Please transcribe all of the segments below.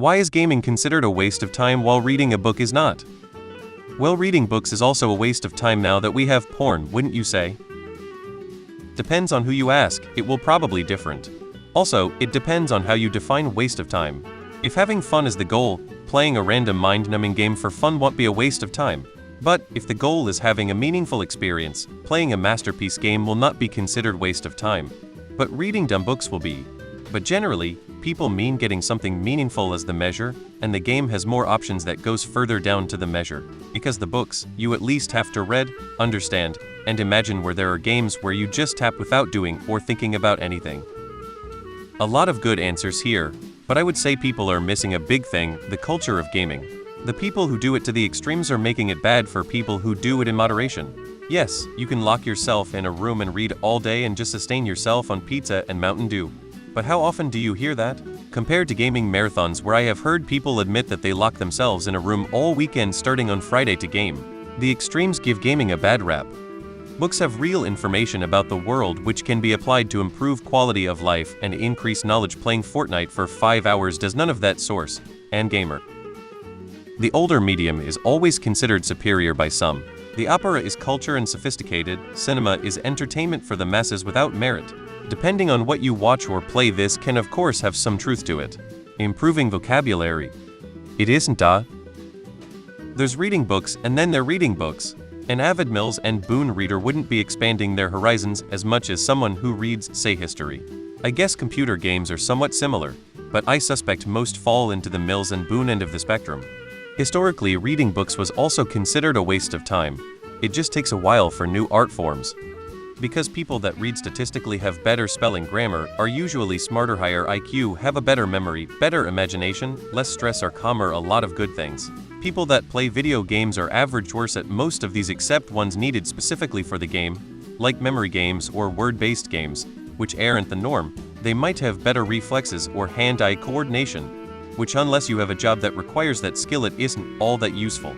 Why is gaming considered a waste of time while reading a book is not? Well, reading books is also a waste of time now that we have porn, wouldn't you say? Depends on who you ask, it will probably different. Also, it depends on how you define waste of time. If having fun is the goal, playing a random mind-numbing game for fun won't be a waste of time. But, if the goal is having a meaningful experience, playing a masterpiece game will not be considered waste of time. But reading dumb books will be. But generally, people mean getting something meaningful as the measure, and the game has more options that goes further down to the measure. Because the books, you at least have to read, understand, and imagine, where there are games where you just tap without doing or thinking about anything. A lot of good answers here, but I would say people are missing a big thing, the culture of gaming. The people who do it to the extremes are making it bad for people who do it in moderation. Yes, you can lock yourself in a room and read all day and just sustain yourself on pizza and Mountain Dew. But how often do you hear that? Compared to gaming marathons, where I have heard people admit that they lock themselves in a room all weekend starting on Friday to game, the extremes give gaming a bad rap. Books have real information about the world which can be applied to improve quality of life and increase knowledge. Playing Fortnite for 5 hours does none of that. Source and gamer. The older medium is always considered superior by some. The opera is culture and sophisticated, cinema is entertainment for the masses without merit. Depending on what you watch or play, this can of course have some truth to it. Improving vocabulary. It isn't There's reading books and then they're reading books. An avid Mills and Boone reader wouldn't be expanding their horizons as much as someone who reads, say, history. I guess computer games are somewhat similar, but I suspect most fall into the Mills and Boone end of the spectrum. Historically, reading books was also considered a waste of time. It just takes a while for new art forms. Because people that read statistically have better spelling grammar, are usually smarter, higher IQ, have a better memory, better imagination, less stress, are calmer, a lot of good things. People that play video games are average worse at most of these except ones needed specifically for the game, like memory games or word-based games, which aren't the norm. They might have better reflexes or hand-eye coordination, which unless you have a job that requires that skill, it isn't all that useful.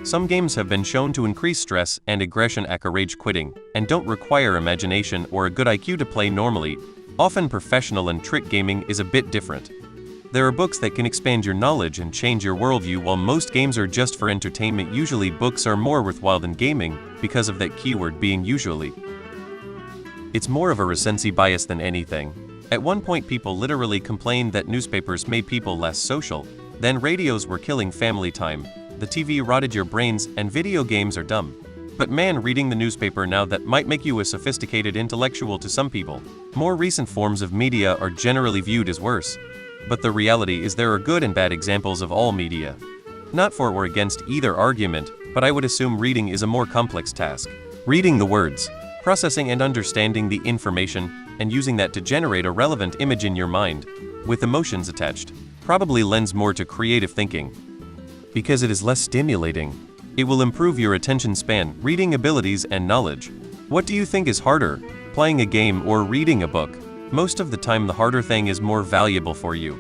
Some games have been shown to increase stress and aggression, aka rage quitting, and don't require imagination or a good IQ to play normally. Often professional and trick gaming is a bit different. There are books that can expand your knowledge and change your worldview, while most games are just for entertainment. Usually books are more worthwhile than gaming, because of that keyword being usually. It's more of a recency bias than anything. At one point people literally complained that newspapers made people less social, then radios were killing family time, the TV rotted your brains, and video games are dumb. But man, reading the newspaper now, that might make you a sophisticated intellectual to some people. More recent forms of media are generally viewed as worse. But the reality is there are good and bad examples of all media. Not for or against either argument, but I would assume reading is a more complex task. Reading the words, processing and understanding the information, and using that to generate a relevant image in your mind, with emotions attached, probably lends more to creative thinking. Because it is less stimulating. It will improve your attention span, reading abilities, and knowledge. What do you think is harder, playing a game or reading a book? Most of the time the harder thing is more valuable for you.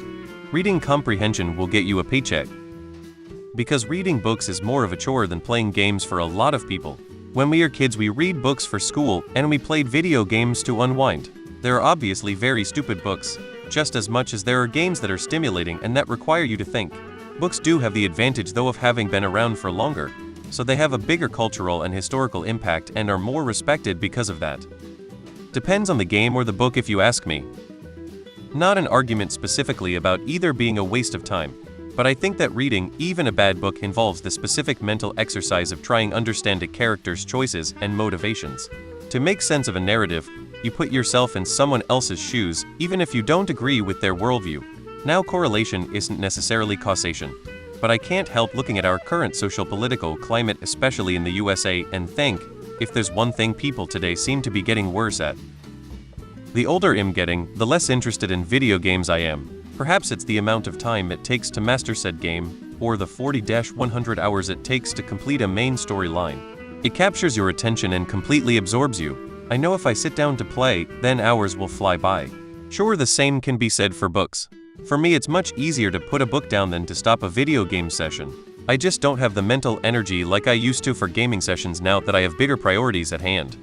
Reading comprehension will get you a paycheck. Because reading books is more of a chore than playing games for a lot of people. When we are kids we read books for school and we played video games to unwind. There are obviously very stupid books, just as much as there are games that are stimulating and that require you to think. Books do have the advantage though of having been around for longer, so they have a bigger cultural and historical impact and are more respected because of that. Depends on the game or the book if you ask me. Not an argument specifically about either being a waste of time, but I think that reading, even a bad book, involves the specific mental exercise of trying to understand a character's choices and motivations. To make sense of a narrative, you put yourself in someone else's shoes, even if you don't agree with their worldview. Now, correlation isn't necessarily causation, but I can't help looking at our current social-political climate, especially in the USA, and think, if there's one thing people today seem to be getting worse at. The older I'm getting, the less interested in video games I am. Perhaps it's the amount of time it takes to master said game, or the 40-100 hours it takes to complete a main storyline. It captures your attention and completely absorbs you. I know if I sit down to play, then hours will fly by. Sure, the same can be said for books. For me it's much easier to put a book down than to stop a video game session. I just don't have the mental energy like I used to for gaming sessions now that I have bigger priorities at hand.